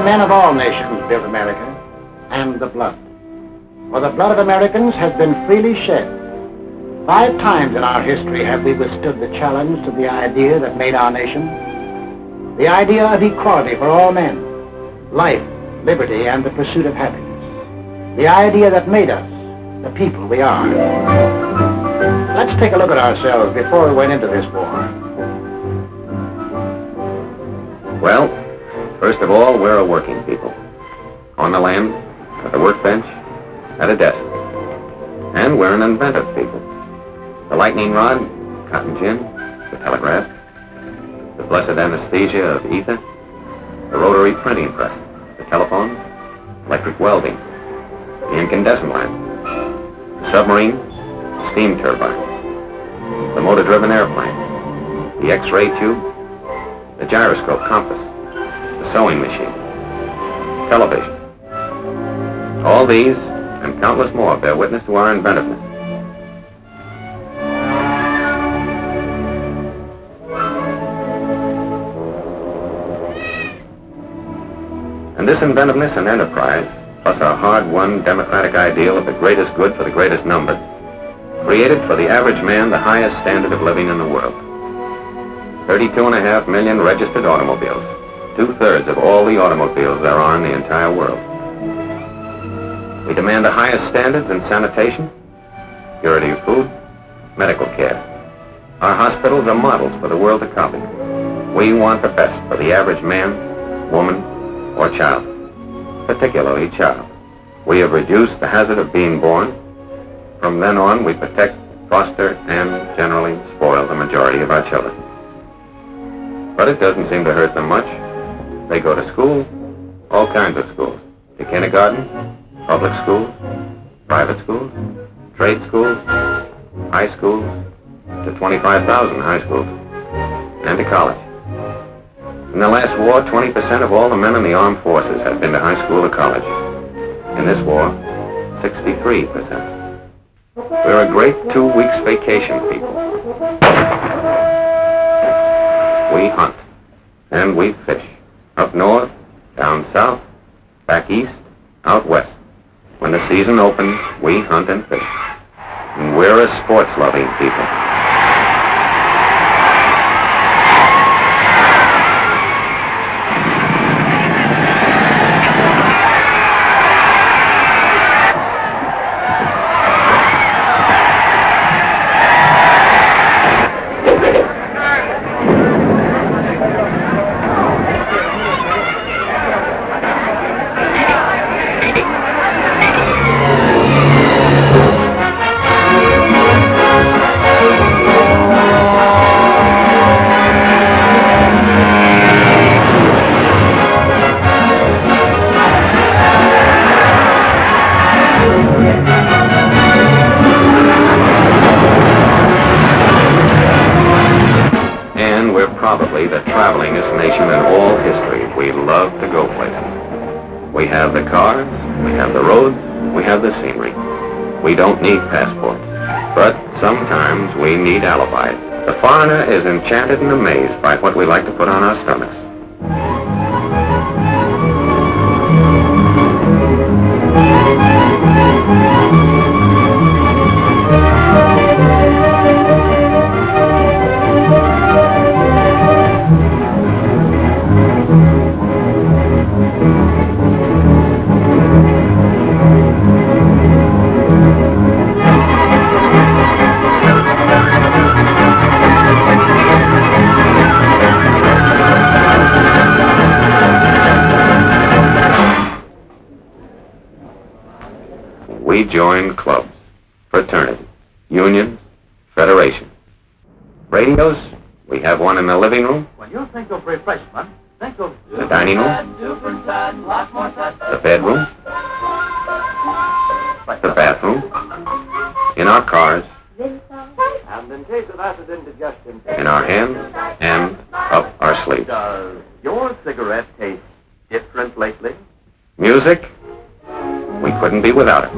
Men of all nations built America, and the blood. For the blood of Americans has been freely shed. 5 times in our history have we withstood the challenge to the idea that made our nation. The idea of equality for all men, life, liberty, and the pursuit of happiness. The idea that made us the people we are. Let's take a look at ourselves before we went into this war. Well, first of all, we're a working people. On the land, at the workbench, at a desk. And we're an inventive people. The lightning rod, cotton gin, the telegraph, the blessed anesthesia of ether, the rotary printing press, the telephone, electric welding, the incandescent lamp, the submarine, steam turbine, the motor-driven airplane, the X-ray tube, the gyroscope compass, the sewing machine, television. All these, and countless more, bear witness to our inventiveness. And this inventiveness and enterprise, plus our hard-won democratic ideal of the greatest good for the greatest number, created for the average man the highest standard of living in the world. 32.5 million registered automobiles, 2/3 of all the automobiles there are in the entire world. We demand the highest standards in sanitation, purity of food, medical care. Our hospitals are models for the world to copy. We want the best for the average man, woman, or child, particularly child. We have reduced the hazard of being born. From then on, we protect, foster, and generally spoil the majority of our children. But it doesn't seem to hurt them much. They go to school, all kinds of schools, to kindergarten, public schools, private schools, trade schools, high schools, to 25,000 high schools, and to college. In the last war, 20% of all the men in the armed forces have been to high school or college. In this war, 63%. We're a great 2 weeks vacation people. We hunt, and we fish. Up north, down south, back east, out west. When the season opens, we hunt and fish. And we're a sports-loving people. Probably the travelingest nation in all history. We love to go places. We have the cars, we have the roads, we have the scenery. We don't need passports, but sometimes we need alibis. The foreigner is enchanted and amazed by what we like to put on our stomachs. We join clubs, fraternities, unions, federations. Radios, we have one in the living room. When you think of refreshment, think of the dining room, the bedroom, the bathroom, in our cars, and in case of acid indigestion, in our hands, and up our sleeves. Does your cigarette taste different lately? Music, we couldn't be without it.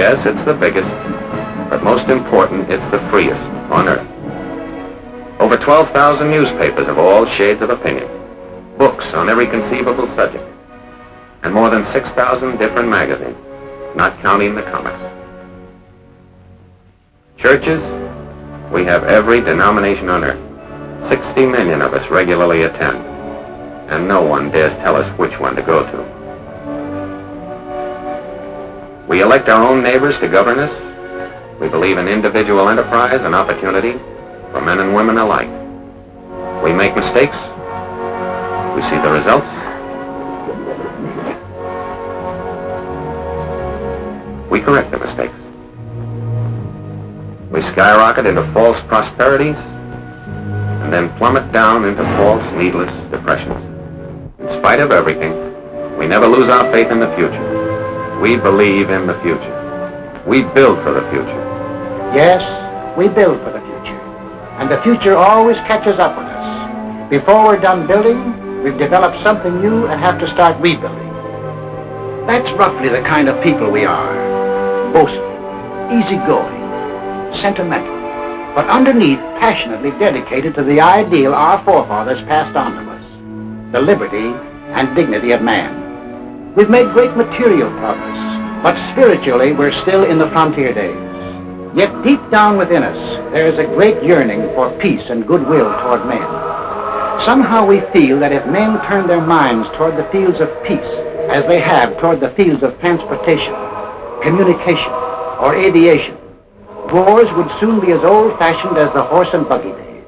Yes, it's the biggest, but most important, it's the freest on earth. Over 12,000 newspapers of all shades of opinion, books on every conceivable subject, and more than 6,000 different magazines, not counting the comics. Churches, we have every denomination on earth. 60 million of us regularly attend, and no one dares tell us which one to go to. We elect our own neighbors to govern us. We believe in individual enterprise and opportunity for men and women alike. We make mistakes. We see the results. We correct the mistakes. We skyrocket into false prosperities and then plummet down into false, needless depressions. In spite of everything, we never lose our faith in the future. We believe in the future. We build for the future. Yes, we build for the future. And the future always catches up with us. Before we're done building, we've developed something new and have to start rebuilding. That's roughly the kind of people we are. Boastful, easygoing, sentimental, but underneath passionately dedicated to the ideal our forefathers passed on to us, the liberty and dignity of man. We've made great material progress, but spiritually we're still in the frontier days. Yet deep down within us, there is a great yearning for peace and goodwill toward men. Somehow we feel that if men turn their minds toward the fields of peace, as they have toward the fields of transportation, communication, or aviation, wars would soon be as old-fashioned as the horse and buggy days.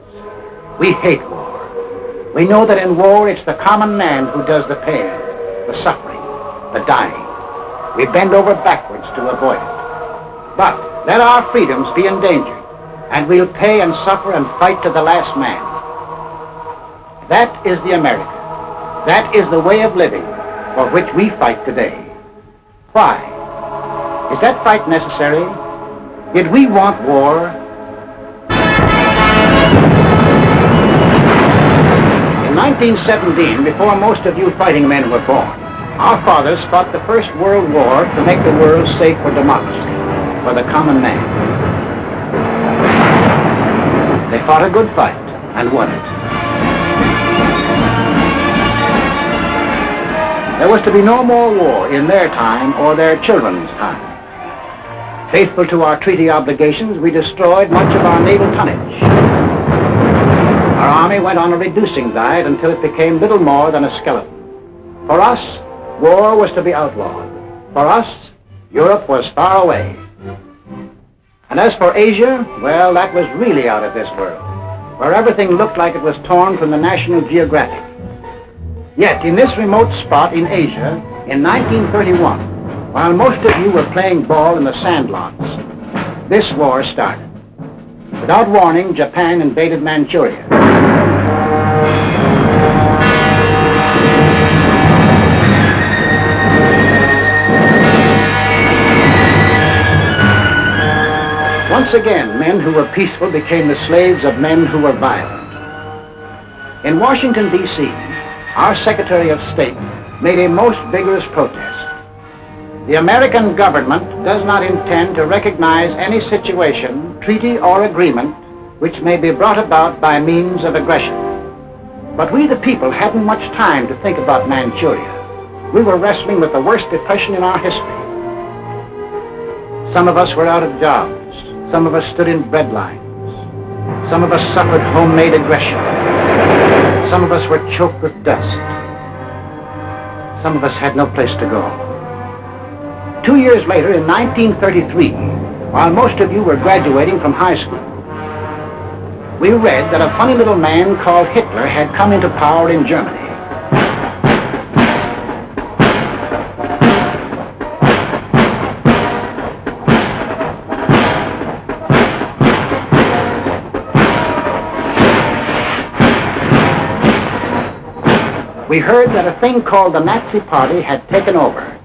We hate war. We know that in war it's the common man who does the pain, the suffering, the dying. We bend over backwards to avoid it. But let our freedoms be endangered, and we'll pay and suffer and fight to the last man. That is the America. That is the way of living for which we fight today. Why? Is that fight necessary? Did we want war? In 1917, before most of you fighting men were born, our fathers fought the First World War to make the world safe for democracy, for the common man. They fought a good fight and won it. There was to be no more war in their time or their children's time. Faithful to our treaty obligations, we destroyed much of our naval tonnage. Our army went on a reducing diet until it became little more than a skeleton. For us, war was to be outlawed. For us, Europe was far away. And as for Asia, well, that was really out of this world, where everything looked like it was torn from the National Geographic. Yet, in this remote spot in Asia, in 1931, while most of you were playing ball in the sandlots, this war started. Without warning, Japan invaded Manchuria. Once again, men who were peaceful became the slaves of men who were violent. In Washington, D.C., our Secretary of State made a most vigorous protest. The American government does not intend to recognize any situation, treaty, or agreement which may be brought about by means of aggression. But we the people hadn't much time to think about Manchuria. We were wrestling with the worst depression in our history. Some of us were out of jobs. Some of us stood in bread lines. Some of us suffered homemade aggression. Some of us were choked with dust. Some of us had no place to go. 2 years later, in 1933, while most of you were graduating from high school, we read that a funny little man called Hitler had come into power in Germany. We heard that a thing called the Nazi Party had taken over.